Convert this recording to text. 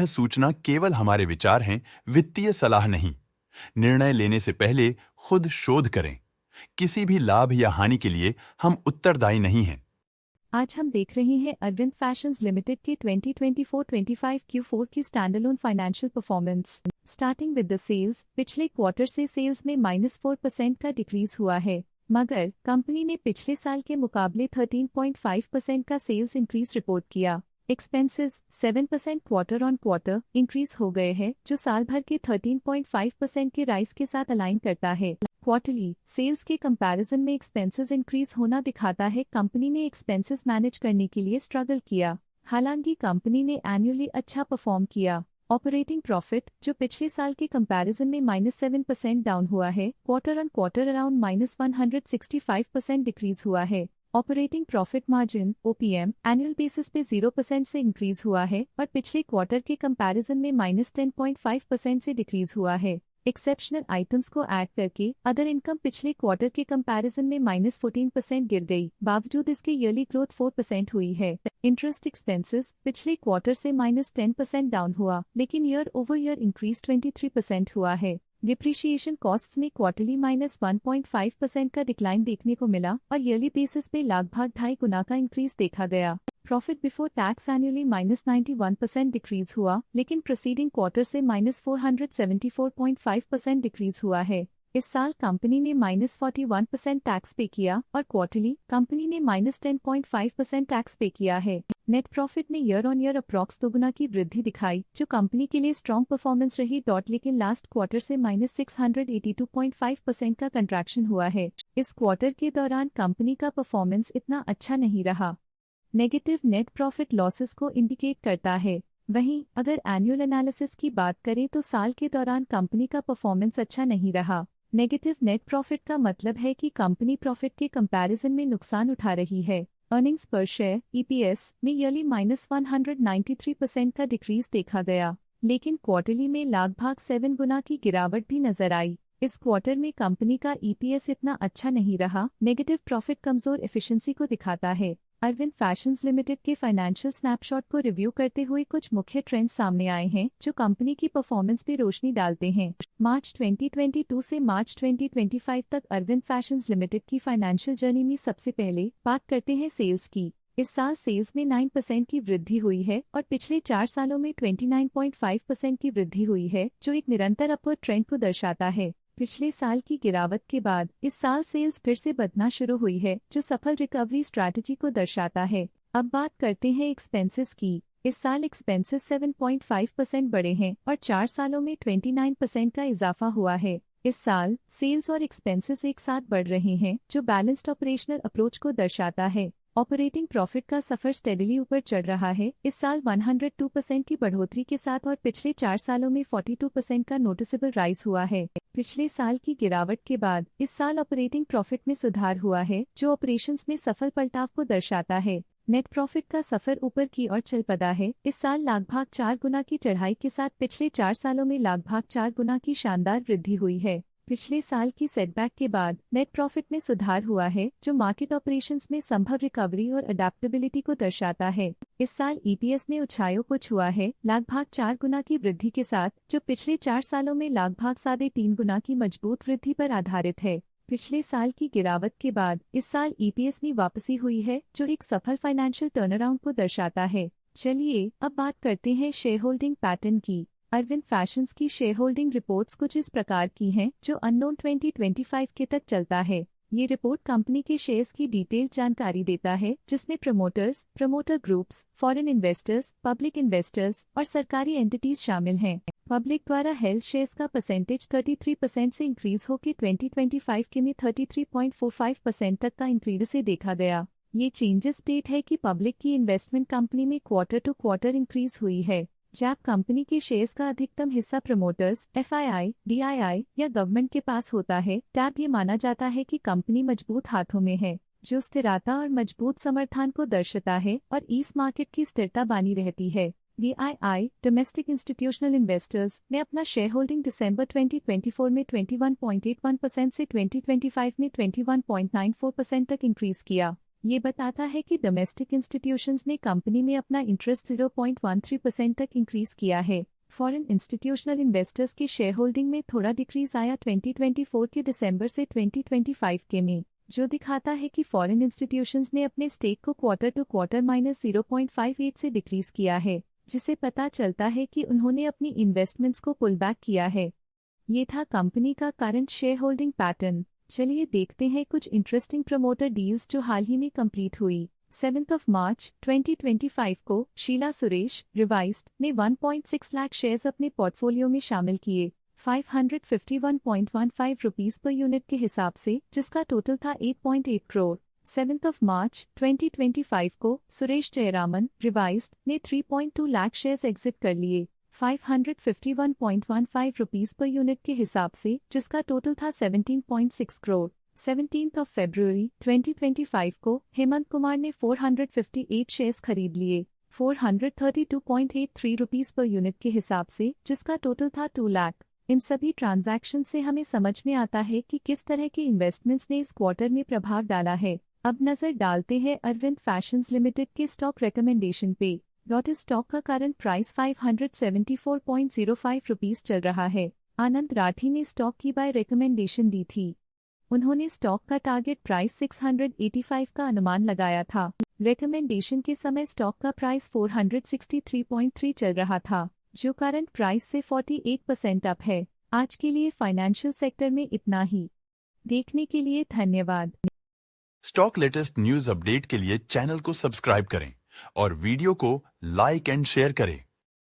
सूचना केवल हमारे विचार हैं, वित्तीय सलाह नहीं। निर्णय लेने से पहले खुद शोध करें। किसी भी लाभ या हानि के लिए हम उत्तरदायी नहीं हैं। आज हम देख रहे हैं अरविंद फैशंस लिमिटेड के 2024-25 Q4 की standalone financial performance. Starting with the sales, पिछले क्वार्टर से सेल्स में -4% का डिक्रीज हुआ है, मगर कंपनी ने पिछले साल के मुकाबले 13.5% का सेल्स इंक्रीज रिपोर्ट किया। Expenses 7% quarter on quarter increase हो गए हैं, जो साल भर के 13.5% के राइज के साथ अलाइन करता है। क्वार्टरली सेल्स के कंपैरिजन में एक्सपेंसेस इंक्रीज होना दिखाता है कंपनी ने एक्सपेंसेस मैनेज करने के लिए स्ट्रगल किया। हालांकि कंपनी ने एनुअली अच्छा परफॉर्म किया। ऑपरेटिंग प्रॉफिट, जो पिछले साल के कंपैरिजन में -7% डाउन हुआ है, quarter on quarter around -165% decrease हुआ है। Operating profit margin OPM annual basis पे 0% से इंक्रीज हुआ है और पिछले क्वार्टर के कंपैरिजन में -10.5% से डिक्रीज हुआ है। एक्सेप्शनल आइटम्स को ऐड करके अदर इनकम पिछले क्वार्टर के कंपैरिजन में -14% गिर गई, बावजूद इसके ईयरली ग्रोथ 4% हुई है। इंटरेस्ट एक्सपेंसेस पिछले क्वार्टर से -10% डाउन हुआ, लेकिन ईयर ओवर ईयर इंक्रीज 23% हुआ है। डिप्रिशिएशन कॉस्ट्स में क्वार्टरली -1.5% का डिक्लाइन देखने को मिला और ईयरली बेसिस पे लगभग 2.5 गुना का इंक्रीज देखा गया। Profit before tax annually -91% decrease हुआ, लेकिन प्रीसीडिंग क्वार्टर से -474.5% डिक्रीज हुआ है। इस साल कंपनी ने -41% टैक्स पे किया और क्वार्टरली कंपनी ने -10.5% टैक्स पे किया है। नेट प्रॉफिट ने ईयर ऑन ईयर अप्रॉक्स 2 गुना की वृद्धि दिखाई, जो कंपनी के लिए स्ट्रॉन्ग परफॉर्मेंस रही। लेकिन लास्ट क्वार्टर से -682.5% का कंट्रैक्शन हुआ है। इस क्वार्टर के दौरान कंपनी का परफॉर्मेंस इतना अच्छा नहीं रहा। नेगेटिव नेट प्रॉफिट लॉसेस को इंडिकेट करता है। वहीं अगर एनुअल एनालिसिस की बात करें तो साल के दौरान कंपनी का परफॉर्मेंस अच्छा नहीं रहा। नेगेटिव नेट प्रॉफिट का मतलब है कि कंपनी प्रॉफिट के कंपैरिजन में नुकसान उठा रही है। अर्निंग्स पर शेयर EPS में ईयरली -193% का डिक्रीज देखा गया, लेकिन क्वार्टरली में लगभग 7 गुना की गिरावट भी नजर आई। इस क्वार्टर में कंपनी का EPS इतना अच्छा नहीं रहा। नेगेटिव प्रॉफिट कमजोर एफिशिएंसी को दिखाता है। अरविंद फैशंस लिमिटेड के फाइनेंशियल स्नैपशॉट को रिव्यू करते हुए कुछ मुख्य ट्रेंड्स सामने आए हैं, जो कंपनी की परफॉर्मेंस पे रोशनी डालते हैं। मार्च 2022 से मार्च 2025 तक अरविंद फैशंस लिमिटेड की फाइनेंशियल जर्नी में सबसे पहले बात करते हैं सेल्स की। इस साल सेल्स में 9% की वृद्धि हुई है और पिछले 4 सालों में 29.5% की वृद्धि हुई है, जो एक निरंतर अपवर्ड ट्रेंड को दर्शाता है। पिछले साल की गिरावट के बाद इस साल सेल्स फिर से बढ़ना शुरू हुई है, जो सफल रिकवरी स्ट्रैटेजी को दर्शाता है। अब बात करते हैं एक्सपेंसेस की। इस साल एक्सपेंसेस 7.5% बढ़े हैं और 4 सालों में 29% का इजाफा हुआ है। इस साल सेल्स और एक्सपेंसेस एक साथ बढ़ रहे हैं, जो बैलेंस्ड ऑपरेशनल अप्रोच को दर्शाता है। ऑपरेटिंग प्रॉफिट का सफर स्टेडली ऊपर चढ़ रहा है, इस साल 102% की बढ़ोतरी के साथ और पिछले 4 सालों में 42% का नोटिसेबल राइज हुआ है। पिछले साल की गिरावट के बाद इस साल ऑपरेटिंग प्रॉफिट में सुधार हुआ है, जो ऑपरेशंस में सफल पलटाव को दर्शाता है। नेट प्रॉफिट का सफर ऊपर की ओर चल पड़ा है, इस साल लगभग 4 गुना की चढ़ाई के साथ पिछले 4 सालों में लगभग 4 गुना की शानदार वृद्धि हुई है। पिछले साल की सेटबैक के बाद नेट प्रॉफिट में सुधार हुआ है, जो मार्केट ऑपरेशंस में संभव रिकवरी और अडेप्टेबिलिटी को दर्शाता है। इस साल EPS ने ऊंचाइयों को छुआ है, लगभग 4 गुना की वृद्धि के साथ, जो पिछले 4 सालों में लगभग 3.5 गुना की मजबूत वृद्धि पर आधारित है। पिछले साल की गिरावट के बाद इस साल EPS में वापसी हुई है, जो एक सफल फाइनेंशियल टर्नअराउंड को दर्शाता है। चलिए अब बात करते हैं शेयर होल्डिंग पैटर्न की। अरविंद फैशंस की शेयर होल्डिंग रिपोर्ट्स कुछ इस प्रकार की हैं, जो अननोन 2025 के तक चलता है। ये रिपोर्ट कंपनी के शेयर्स की डिटेल्ड जानकारी देता है, जिसमें promoters, promoter groups, foreign investors, public investors और सरकारी एंटिटीज शामिल हैं। पब्लिक द्वारा हेल्ड शेयर्स का परसेंटेज 33% से इंक्रीज होकर 2025 के में 33.45% तक का इंक्रीज से देखा गया। ये चेंजेस डेट है कि पब्लिक की इन्वेस्टमेंट कंपनी में क्वार्टर टू क्वार्टर इंक्रीज हुई है। जब कंपनी के शेयर्स का अधिकतम हिस्सा प्रमोटर्स, FII, DII या गवर्नमेंट के पास होता है, तब ये माना जाता है कि कंपनी मजबूत हाथों में है, जो स्थिरता और मजबूत समर्थन को दर्शाता है और इस मार्केट की स्थिरता बनी रहती है। DII, डोमेस्टिक इंस्टीट्यूशनल इन्वेस्टर्स, ने अपना शेयर होल्डिंग दिसंबर 2024 में 21.81% से 2025 में 21.94% तक इंक्रीज किया। ये बताता है कि डोमेस्टिक इंस्टीट्यूशंस ने कंपनी में अपना इंटरेस्ट 0.13% तक इंक्रीज किया है। फॉरेन इंस्टीट्यूशनल इन्वेस्टर्स की शेयर होल्डिंग में थोड़ा डिक्रीज आया 2024 के दिसंबर से 2025 के में, जो दिखाता है कि फॉरेन इंस्टीट्यूशंस ने अपने स्टेक को क्वार्टर टू क्वार्टर -0.58 से डिक्रीज किया है, जिसे पता चलता है कि उन्होंने अपनी इन्वेस्टमेंट्स को पुल बैक किया है। ये था कंपनी का करंट शेयर होल्डिंग पैटर्न। चलिए देखते हैं कुछ इंटरेस्टिंग प्रमोटर डील्स जो हाल ही में कंप्लीट हुई। 7 मार्च 2025 को शीला सुरेश रिवाइज्ड ने 1.6 लाख शेयर्स अपने पोर्टफोलियो में शामिल किए 551.15 रुपीस पर यूनिट के हिसाब से, जिसका टोटल था 8.8 करोड़। 7 मार्च 2025 को सुरेश जयरामन रिवाइज्ड ने 3.2 लाख शेयर्स एग्जिट कर लिए 551.15 रुपीस पर यूनिट के हिसाब से, जिसका टोटल था 17.6 करोड़। 17 फरवरी 2025 को हेमंत कुमार ने 458 शेयर्स खरीद लिए 432.83 रुपीस पर यूनिट के हिसाब से, जिसका टोटल था 2 लाख। इन सभी ट्रांजैक्शन से हमें समझ में आता है कि किस तरह के इन्वेस्टमेंट्स ने इस क्वार्टर में प्रभाव डाला है। अब नजर डालते हैं अरविंद फैशंस लिमिटेड के स्टॉक रिकमेंडेशन पे। लॉटस स्टॉक का करंट प्राइस 574.05 रुपीस चल रहा है। आनंद राठी ने स्टॉक की बाय रिकमेंडेशन दी थी। उन्होंने स्टॉक का टारगेट प्राइस 685 का अनुमान लगाया था। रिकमेंडेशन के समय स्टॉक का प्राइस 463.3 चल रहा था, जो करंट प्राइस से 48% अप है। आज के लिए फाइनेंशियल सेक्टर में इतना ही। देखने के लिए धन्यवाद। स्टॉक लेटेस्ट न्यूज अपडेट के लिए चैनल को सब्सक्राइब करें और वीडियो को लाइक एंड शेयर करें।